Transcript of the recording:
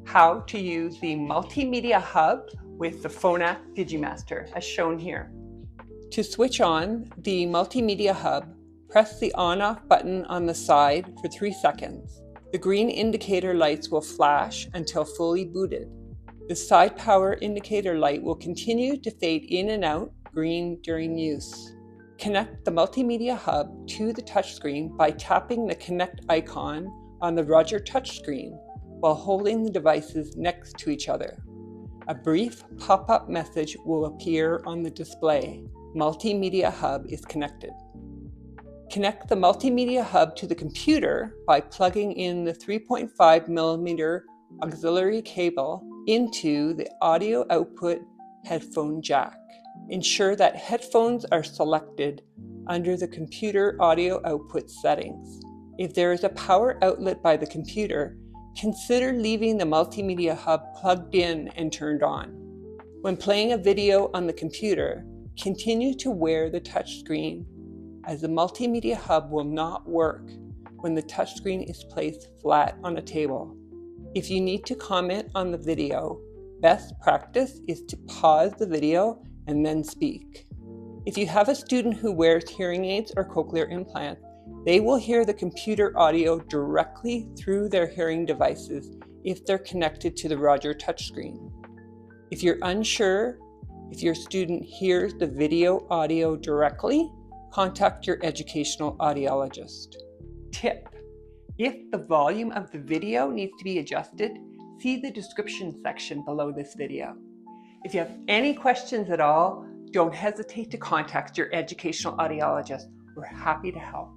how to use the MultiMedia Hub with the Phonak DigiMaster, as shown here. To switch on the MultiMedia Hub, press the on-off button on the side for 3 seconds. The green indicator lights will flash until fully booted. The side power indicator light will continue to fade in and out green during use. Connect the MultiMedia Hub to the touchscreen by tapping the Connect icon on the Roger touchscreen while holding the devices next to each other. A brief pop-up message will appear on the display. MultiMedia Hub is connected. Connect the MultiMedia Hub to the computer by plugging in the 3.5mm auxiliary cable into the audio output headphone jack. Ensure that headphones are selected under the computer audio output settings. If there is a power outlet by the computer, consider leaving the MultiMedia Hub plugged in and turned on. When playing a video on the computer, continue to wear the touchscreen, as the MultiMedia Hub will not work when the touchscreen is placed flat on a table. If you need to comment on the video, best practice is to pause the video and then speak. If you have a student who wears hearing aids or cochlear implants, they will hear the computer audio directly through their hearing devices if they're connected to the Roger touchscreen. If you're unsure if your student hears the video audio directly, contact your educational audiologist. Tip: if the volume of the video needs to be adjusted, see the description section below this video. If you have any questions at all, don't hesitate to contact your educational audiologist. We're happy to help.